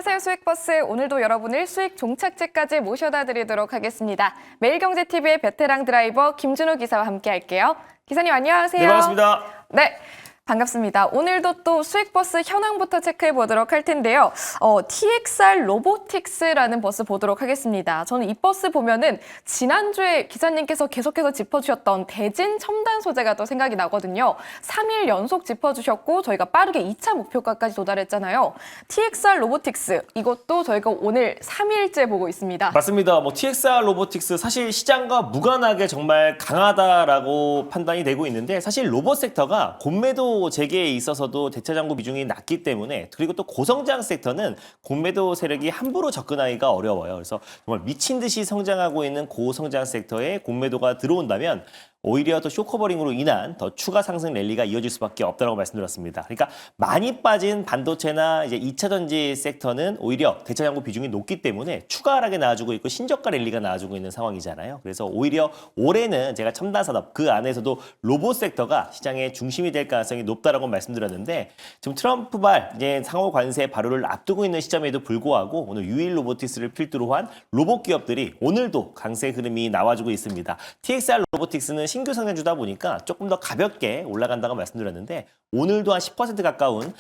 안녕하세요. 수익버스. 오늘도 여러분을 수익 종착지까지 모셔다 드리도록 하겠습니다. 매일경제TV의 베테랑 드라이버 김준호 기사와 함께 할게요. 기사님 안녕하세요. 네, 반갑습니다. 네. 반갑습니다. 오늘도 또 수익버스 현황부터 체크해 보도록 할 텐데요. TXR 로보틱스라는 버스 보도록 하겠습니다. 저는 이 버스 보면은 지난주에 기사님께서 계속해서 짚어주셨던 대진 첨단 소재가 또 생각이 나거든요. 3일 연속 짚어주셨고 저희가 빠르게 2차 목표가까지 도달했잖아요. TXR 로보틱스 이것도 저희가 오늘 3일째 보고 있습니다. 맞습니다. TXR 로보틱스 사실 시장과 무관하게 정말 강하다라고 판단이 되고 있는데 사실 로봇 섹터가 공매도 재개에 있어서도 대차장고 비중이 낮기 때문에 그리고 또 고성장 섹터는 공매도 세력이 함부로 접근하기가 어려워요. 그래서 정말 미친 듯이 성장하고 있는 고성장 섹터에 공매도가 들어온다면 오히려 더 쇼커버링으로 인한 더 추가 상승 랠리가 이어질 수밖에 없다고 말씀드렸습니다. 그러니까 많이 빠진 반도체나 이제 2차 전지 섹터는 오히려 대차장고 비중이 높기 때문에 추가 하락에 나와주고 있고 신저가 랠리가 나와주고 있는 상황이잖아요. 그래서 오히려 올해는 제가 첨단 산업 그 안에서도 로봇 섹터가 시장의 중심이 될 가능성이 높다라고 말씀드렸는데 지금 트럼프발 이제 상호 관세 발효를 앞두고 있는 시점에도 불구하고 오늘 유일 로보틱스를 필두로 한 로봇 기업들이 오늘도 강세 흐름이 나와주고 있습니다. TXR 로보틱스는 신규 상장주다 보니까 조금 더 가볍게 올라간다고 말씀드렸는데 오늘도 한 10% 가까운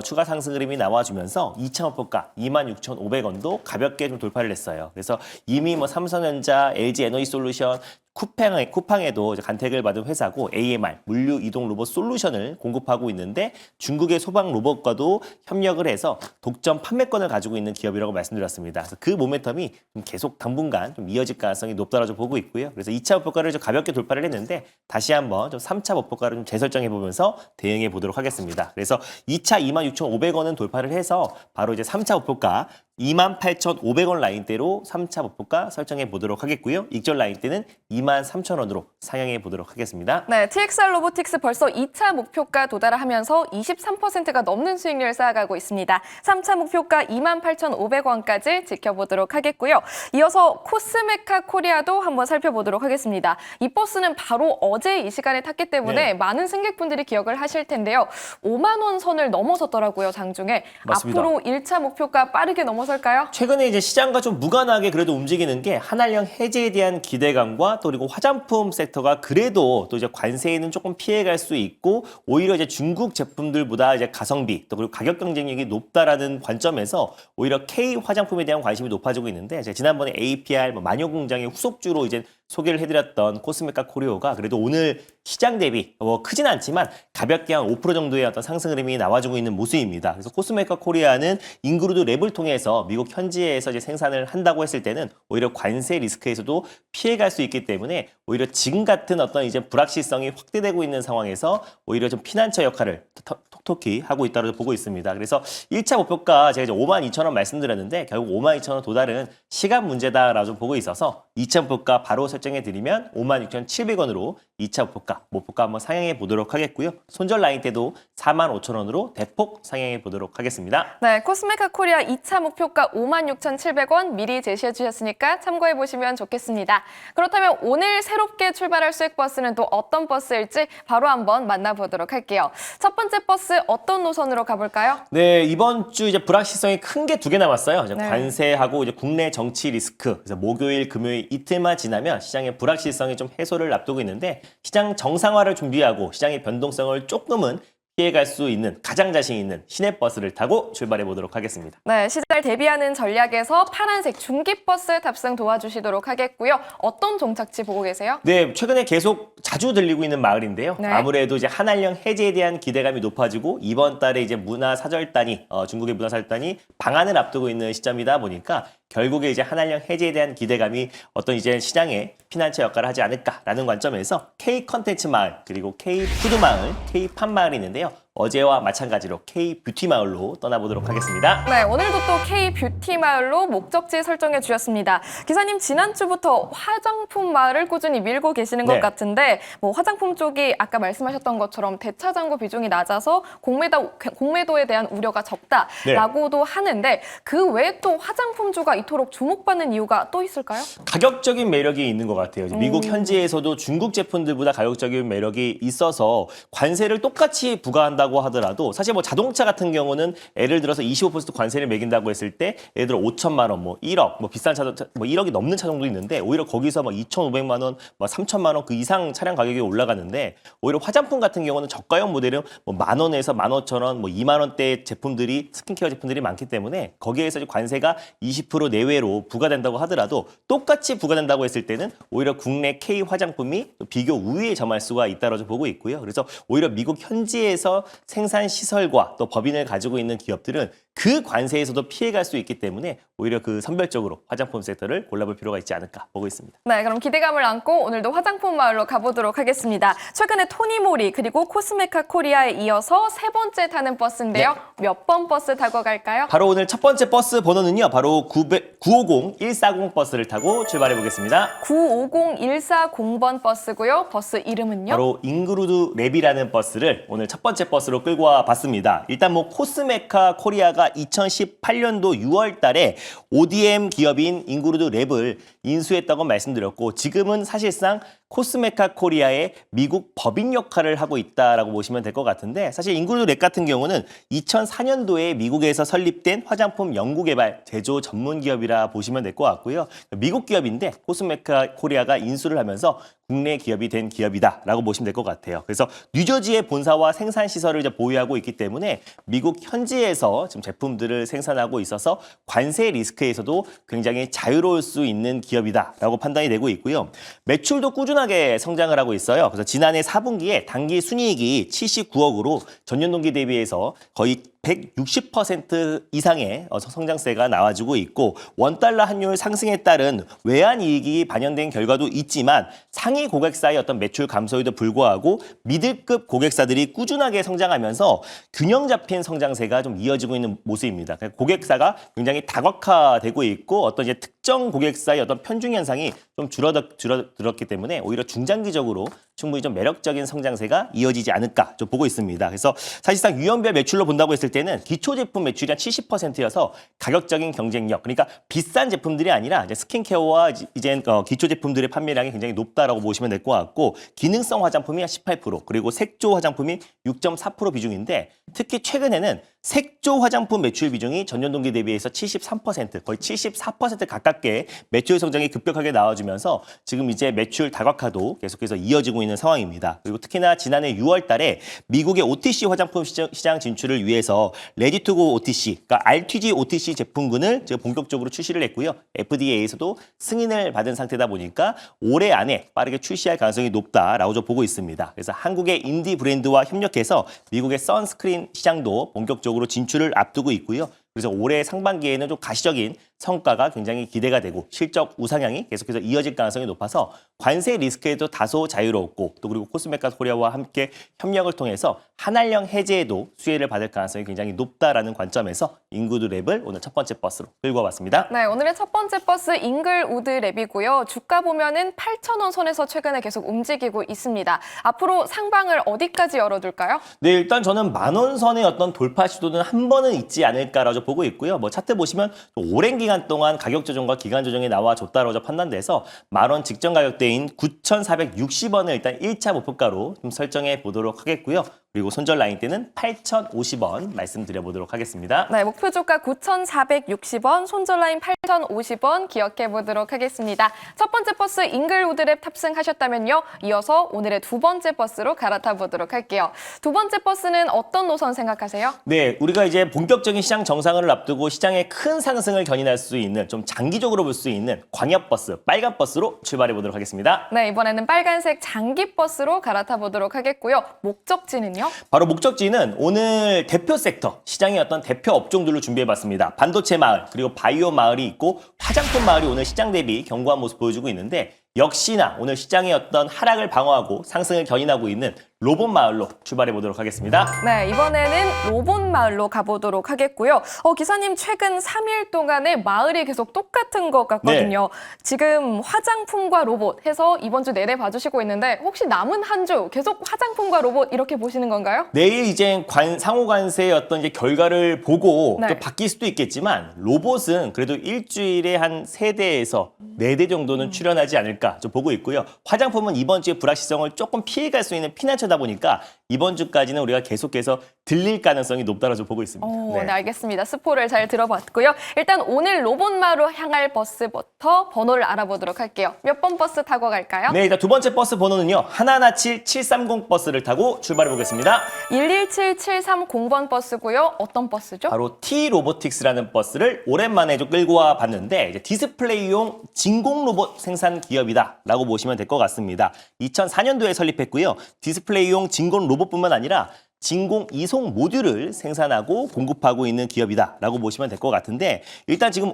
추가 상승 흐름이 나와주면서 2차 목표가 26,500원도 가볍게 좀 돌파를 했어요. 그래서 이미 삼성전자, LG 에너지솔루션, 쿠팡에도 간택을 받은 회사고 AMR, 물류 이동 로봇 솔루션을 공급하고 있는데 중국의 소방 로봇과도 협력을 해서 독점 판매권을 가지고 있는 기업이라고 말씀드렸습니다. 그래서 그 모멘텀이 좀 계속 당분간 좀 이어질 가능성이 높다라고 좀 보고 있고요. 그래서 2차 목표가를 좀 가볍게 돌파를 했는데 다시 한번 좀 3차 목표가를 좀 재설정해 보면서 대응해 보도록 하겠습니다. 그래서 2차 26,500원은 돌파를 해서 바로 이제 3차 목표가 28,500원 라인대로 3차 목표가 설정해 보도록 하겠고요. 익절 라인대는 23,000원으로 상향해 보도록 하겠습니다. 네, TXR 로보틱스 벌써 2차 목표가 도달하면서 23%가 넘는 수익률을 쌓아가고 있습니다. 3차 목표가 28,500원까지 지켜보도록 하겠고요. 이어서 코스메카 코리아도 한번 살펴보도록 하겠습니다. 이 버스는 바로 어제 이 시간에 탔기 때문에 많은 승객분들이 기억을 하실 텐데요. 5만 원 선을 넘어섰더라고요, 장중에. 맞습니다. 앞으로 1차 목표가 빠르게 넘어설까요? 최근에 이제 시장과 좀 무관하게 그래도 움직이는 게 한알령 해제에 대한 기대감과 또 그리고 화장품 섹터가 그래도 또 이제 관세에는 조금 피해갈 수 있고 오히려 이제 중국 제품들보다 이제 가성비 또 그리고 가격 경쟁력이 높다라는 관점에서 오히려 K 화장품에 대한 관심이 높아지고 있는데 제가 지난번에 APR 마녀공장의 후속주로 이제 소개를 해드렸던 코스메카 코리오가 그래도 오늘 시장 대비 크진 않지만 가볍게 한 5% 정도의 어떤 상승 흐름이 나와주고 있는 모습입니다. 그래서 코스메카 코리아는 인그루드 랩을 통해서 미국 현지에서 이제 생산을 한다고 했을 때는 오히려 관세 리스크에서도 피해갈 수 있기 때문에 오히려 지금 같은 어떤 이제 불확실성이 확대되고 있는 상황에서 오히려 좀 피난처 역할을 톡톡히 하고 있다고 보고 있습니다. 그래서 1차 목표가 제가 이제 52,000원 말씀드렸는데 결국 52,000원 도달은 시간 문제다라고 좀 보고 있어서 2차 목표가 바로 설정해드리면 56,700원으로 2차 목표가 한번 상향해 보도록 하겠고요. 손절 라인 때도 45,000원으로 대폭 상향해 보도록 하겠습니다. 네, 코스메카 코리아 2차 목표가 56,700원 미리 제시해 주셨으니까 참고해 보시면 좋겠습니다. 그렇다면 오늘 새롭게 출발할 수익버스는 또 어떤 버스일지 바로 한번 만나보도록 할게요. 첫 번째 버스 어떤 노선으로 가볼까요? 네, 이번 주 이제 불확실성이 큰 게 2개 남았어요. 이제 네. 관세하고 이제 국내 정치 리스크. 그래서 목요일, 금요일 이틀만 지나면 시장의 불확실성이 좀 해소를 앞두고 있는데 시장 정상화를 준비하고 시장의 변동성을 조금은 피해갈 수 있는 가장 자신 있는 시내버스를 타고 출발해 보도록 하겠습니다. 네, 시장을 대비하는 전략에서 파란색 중기버스 탑승 도와주시도록 하겠고요. 어떤 종착지 보고 계세요? 네, 최근에 계속 자주 들리고 있는 마을인데요. 네. 아무래도 이제 한알령 해제에 대한 기대감이 높아지고 이번 달에 이제 문화사절단이 중국의 문화사절단이 방한을 앞두고 있는 시점이다 보니까 결국에 이제 한알령 해제에 대한 기대감이 어떤 이제 시장의 피난처 역할을 하지 않을까라는 관점에서 K 컨텐츠 마을 그리고 K 푸드 마을, K 팝 마을이 있는데요. 어제와 마찬가지로 K 뷰티 마을로 떠나보도록 하겠습니다. 네, 오늘도 또 K 뷰티 마을로 목적지 설정해 주셨습니다. 기사님 지난주부터 화장품 마을을 꾸준히 밀고 계시는 것 네. 같은데 화장품 쪽이 아까 말씀하셨던 것처럼 대차장고 비중이 낮아서 공매도에 대한 우려가 적다라고도 하는데 그 외에 또 화장품주가 이토록 주목받는 이유가 또 있을까요? 가격적인 매력이 있는 것 같아요. 미국 현지에서도 중국 제품들보다 가격적인 매력이 있어서 관세를 똑같이 부과한다 들어간다고 하더라도 사실 뭐 자동차 같은 경우는 예를 들어서 25% 관세를 매긴다고 했을 때 예를 들어 5천만 원, 뭐 1억, 뭐 비싼 차도 뭐 1억이 넘는 차 정도 있는데 오히려 거기서 막 2,500만 원, 막 3천만 원 그 이상 차량 가격이 올라가는데 오히려 화장품 같은 경우는 저가형 모델은 뭐 10,000원에서 15,000원, 뭐 2만 원대 제품들이 스킨케어 제품들이 많기 때문에 거기에서 이제 관세가 20% 내외로 부과된다고 하더라도 똑같이 부과된다고 했을 때는 오히려 국내 K 화장품이 비교 우위에 점할 수가 있다고 보고 있고요. 그래서 오히려 미국 현지에서 생산 시설과 또 법인을 가지고 있는 기업들은 그 관세에서도 피해갈 수 있기 때문에 오히려 그 선별적으로 화장품 섹터를 골라볼 필요가 있지 않을까 보고 있습니다. 네, 그럼 기대감을 안고 오늘도 화장품 마을로 가보도록 하겠습니다. 최근에 토니모리 그리고 코스메카 코리아에 이어서 세 번째 타는 버스인데요. 몇 번 버스 타고 갈까요? 바로 오늘 첫 번째 버스 번호는요. 바로 950-140 버스를 타고 출발해 보겠습니다. 950-140번 버스고요. 버스 이름은요? 바로 잉그루드 랩이라는 버스를 오늘 첫 번째 버스로 끌고 와 봤습니다. 일단 뭐 코스메카 코리아가 2018년도 6월 달에 ODM 기업인 잉그루드 랩을 인수했다고 말씀드렸고 지금은 사실상 코스메카 코리아의 미국 법인 역할을 하고 있다라고 보시면 될 것 같은데 사실 잉그루드 랩 같은 경우는 2004년도에 미국에서 설립된 화장품 연구개발 제조 전문 기업이라 보시면 될 것 같고요. 미국 기업인데 코스메카 코리아가 인수를 하면서 국내 기업이 된 기업이다라고 보시면 될 것 같아요. 그래서 뉴저지의 본사와 생산 시설을 이제 보유하고 있기 때문에 미국 현지에서 지금 제품들을 생산하고 있어서 관세 리스크에서도 굉장히 자유로울 수 있는 기업이다라고 판단이 되고 있고요. 매출도 꾸준하게 성장을 하고 있어요. 그래서 지난해 4분기에 당기 순이익이 79억으로 전년 동기 대비해서 거의 160% 이상의 성장세가 나와주고 있고 원달러 환율 상승에 따른 외환 이익이 반영된 결과도 있지만 상위 고객사의 어떤 매출 감소에도 불구하고 미들급 고객사들이 꾸준하게 성장하면서 균형 잡힌 성장세가 좀 이어지고 있는 모습입니다. 고객사가 굉장히 다각화되고 있고 어떤 이제 특정 고객사의 어떤 편중 현상이 좀 줄어들었기 때문에 오히려 중장기적으로 충분히 좀 매력적인 성장세가 이어지지 않을까 좀 보고 있습니다. 그래서 사실상 유형별 매출로 본다고 했을 때는 기초 제품 매출이 한 70%여서 가격적인 경쟁력, 그러니까 비싼 제품들이 아니라 이제 스킨케어와 이제 기초 제품들의 판매량이 굉장히 높다라고 보시면 될 것 같고 기능성 화장품이 한 18%, 그리고 색조 화장품이 6.4% 비중인데 특히 최근에는 색조 화장품 매출 비중이 전년 동기 대비해서 73%, 거의 74% 가깝게 매출 성장이 급격하게 나와주면서 지금 이제 매출 다각화도 계속해서 이어지고 있는 상황입니다. 그리고 특히나 지난해 6월 달에 미국의 OTC 화장품 시장 진출을 위해서 레디투고 OTC, 그러니까 RTG OTC 제품군을 지금 본격적으로 출시를 했고요. FDA에서도 승인을 받은 상태다 보니까 올해 안에 빠르게 출시할 가능성이 높다라고 좀 보고 있습니다. 그래서 한국의 인디 브랜드와 협력해서 미국의 선스크린 시장도 본격적으로 진출을 앞두고 있고요. 그래서 올해 상반기에는 좀 가시적인 성과가 굉장히 기대가 되고 실적 우상향이 계속해서 이어질 가능성이 높아서 관세 리스크에도 다소 자유롭고 또 그리고 코스메카 코리아와 함께 협력을 통해서 한알령 해제에도 수혜를 받을 가능성이 굉장히 높다라는 관점에서 잉그우드 랩을 오늘 첫 번째 버스로 끌고 와봤습니다. 네, 오늘의 첫 번째 버스 잉글우드 랩이고요. 주가 보면은 8,000원 선에서 최근에 계속 움직이고 있습니다. 앞으로 상방을 어디까지 열어둘까요? 네, 일단 저는 10,000원 선의 어떤 돌파 시도는 한 번은 있지 않을까라고 보고 있고요. 뭐 차트 보시면 오랜 기간 동안 가격 조정과 기간 조정이 나와줬다라고 판단돼서 10,000원 직전 가격대인 9,460원을 일단 1차 목표가로 좀 설정해 보도록 하겠고요. 그리고 손절 라인 때는 8,050원 말씀드려보도록 하겠습니다. 네, 목표 주가 9,460원, 손절 라인 8,050원 기억해 보도록 하겠습니다. 첫 번째 버스 잉글우드 랩 탑승하셨다면요. 이어서 오늘의 두 번째 버스로 갈아타 보도록 할게요. 두 번째 버스는 어떤 노선 생각하세요? 네, 우리가 이제 본격적인 시장 정상화를 앞두고 시장의 큰 상승을 견인할 수 있는 좀 장기적으로 볼 수 있는 광역버스, 빨간 버스로 출발해 보도록 하겠습니다. 네, 이번에는 빨간색 장기 버스로 갈아타 보도록 하겠고요. 목적지는요? 바로 목적지는 오늘 대표 섹터, 시장의 어떤 대표 업종들로 준비해봤습니다. 반도체 마을, 그리고 바이오 마을이 있고 화장품 마을이 오늘 시장 대비 견고한 모습 보여주고 있는데 역시나 오늘 시장의 어떤 하락을 방어하고 상승을 견인하고 있는 로봇 마을로 출발해 보도록 하겠습니다. 네, 이번에는 로봇 마을로 가보도록 하겠고요. 기사님 최근 3일 동안에 마을이 계속 똑같은 것 같거든요. 지금 화장품과 로봇 해서 이번 주 내내 봐주시고 있는데 혹시 남은 한 주 계속 화장품과 로봇 이렇게 보시는 건가요? 내일 이제 상호 관세의 어떤 이제 결과를 보고 네. 또 바뀔 수도 있겠지만 로봇은 그래도 일주일에 한 3대에서 4대 정도는 출연하지 않을까 좀 보고 있고요. 화장품은 이번 주에 불확실성을 조금 피해갈 수 있는 피난처 하다 보니까 이번 주까지는 우리가 계속해서 들릴 가능성이 높다고 좀 보고 있습니다. 네, 알겠습니다. 스포를 잘 들어봤고요. 일단 오늘 로봇마루 향할 버스부터 번호를 알아보도록 할게요. 몇 번 버스 타고 갈까요? 네, 일단 두 번째 버스 번호는요. 117730 버스를 타고 출발해 보겠습니다. 117730번 버스고요. 어떤 버스죠? 바로 T-로보틱스라는 버스를 오랜만에 좀 끌고 와 봤는데 이제 디스플레이용 진공 로봇 생산 기업이다라고 보시면 될 것 같습니다. 2004년도에 설립했고요. 디스플레이용 진공 로봇뿐만 아니라 진공 이송 모듈을 생산하고 공급하고 있는 기업이다라고 보시면 될 것 같은데 일단 지금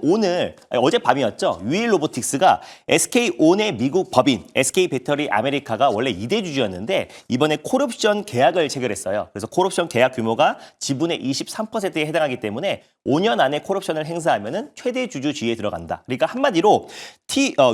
어젯밤이었죠. 유일 로보틱스가 SK온의 미국 법인 SK 배터리 아메리카가 원래 2대 주주였는데 이번에 콜옵션 계약을 체결했어요. 그래서 콜옵션 계약 규모가 지분의 23%에 해당하기 때문에 5년 안에 콜옵션을 행사하면은 최대 주주 지위에 들어간다. 그러니까 한마디로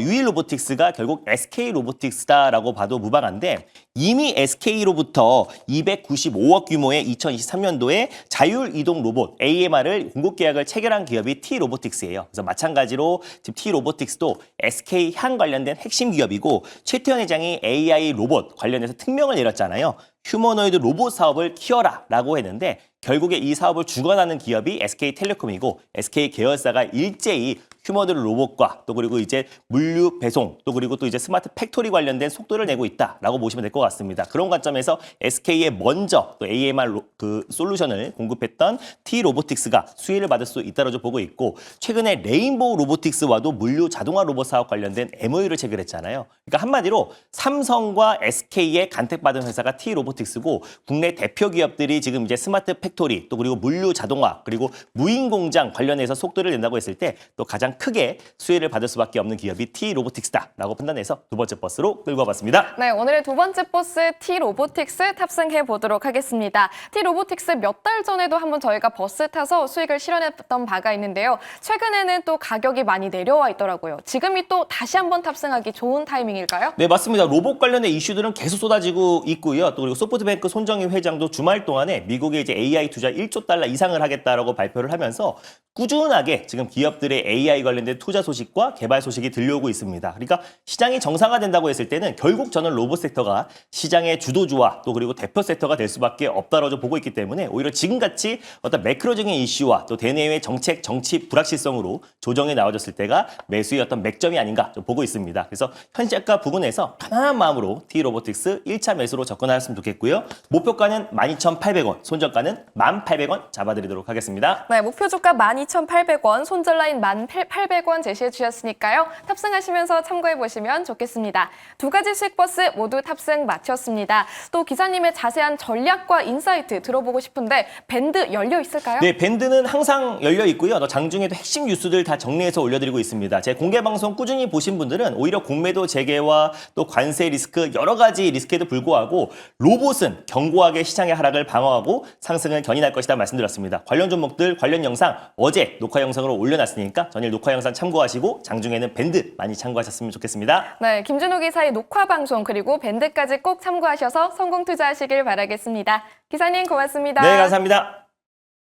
유일 로보틱스가 결국 SK 로보틱스다라고 봐도 무방한데 이미 SK로부터 295억 규모의 2023년도에 자율 이동 로봇 AMR을 공급 계약을 체결한 기업이 T-로보틱스예요. 그래서 마찬가지로 지금 T-로보틱스도 SK 향 관련된 핵심 기업이고 최태원 회장이 AI 로봇 관련해서 특명을 내렸잖아요. 휴머노이드 로봇 사업을 키워라라고 했는데 결국에 이 사업을 주관하는 기업이 SK텔레콤이고 SK 계열사가 일제히 휴머노이드 로봇과 또 그리고 이제 물류 배송 또 그리고 또 이제 스마트 팩토리 관련된 속도를 내고 있다라고 보시면 될 것 같습니다. 그런 관점에서 SK에 먼저 또 AMR 솔루션을 공급했던 T-로보틱스가 수혜를 받을 수 있다고 좀 보고 있고 최근에 레인보우 로보틱스와도 물류 자동화 로봇 사업 관련된 MOU를 체결했잖아요. 그러니까 한마디로 삼성과 SK에 간택받은 회사가 T-로보틱스고 국내 대표 기업들이 지금 이제 스마트 팩토리 또 그리고 물류 자동화 그리고 무인 공장 관련해서 속도를 낸다고 했을 때 또 가장 크게 수혜를 받을 수밖에 없는 기업이 T-로보틱스다라고 판단해서 두 번째 버스로 끌고 와봤습니다. 네, 오늘의 두 번째 버스 T-로보틱스 탑승해 보도록 하겠습니다. T-로보틱스 몇 달 전에도 한번 저희가 버스 타서 수익을 실현했던 바가 있는데요. 최근에는 또 가격이 많이 내려와 있더라고요. 지금이 또 다시 한번 탑승하기 좋은 타이밍일까요? 네, 맞습니다. 로봇 관련된 이슈들은 계속 쏟아지고 있고요. 또 그리고 소프트뱅크 손정희 회장도 주말 동안에 미국에 이제 AI 투자 1조 달러 이상을 하겠다라고 발표를 하면서 꾸준하게 지금 기업들의 AI 관련된 투자 소식과 개발 소식이 들려오고 있습니다. 그러니까 시장이 정상화된다고 했을 때는 결국 저는 로봇 섹터가 시장의 주도주와 또 그리고 대표 섹터가 될 수밖에 없다라고 보고 있기 때문에 오히려 지금같이 어떤 매크로적인 이슈와 또 대내외 정책, 정치 불확실성으로 조정이 나와졌을 때가 매수의 어떤 맥점이 아닌가 좀 보고 있습니다. 그래서 현재가 부분에서 편안한 마음으로 T-로보틱스 1차 매수로 접근하셨으면 좋겠고요. 목표가는 12,800원, 손절가는 1,800원 잡아드리도록 하겠습니다. 네, 목표 주가 12,800원, 손절 라인 1,800원 제시해 주셨으니까요. 탑승하시면서 참고해 보시면 좋겠습니다. 두 가지 수익 버스 모두 탑승 마쳤습니다. 또 기사님의 자세한 전략과 인사이트 들어보고 싶은데 밴드 열려 있을까요? 네, 밴드는 항상 열려 있고요. 또 장중에도 핵심 뉴스들 다 정리해서 올려드리고 있습니다. 제 공개 방송 꾸준히 보신 분들은 오히려 공매도 재개와 또 관세 리스크 여러 가지 리스크에도 불구하고 로봇은 견고하게 시장의 하락을 방어하고 상승을 견인할 것이다 말씀드렸습니다. 관련 종목들 관련 영상 어제 녹화 영상으로 올려놨으니까 전일 녹화 영상 참고하시고 장중에는 밴드 많이 참고하셨으면 좋겠습니다. 네, 김준호 기사의 녹화 방송 그리고 밴드까지 꼭 참고하셔서 성공 투자하시길 바라겠습니다. 기사님 고맙습니다. 네, 감사합니다.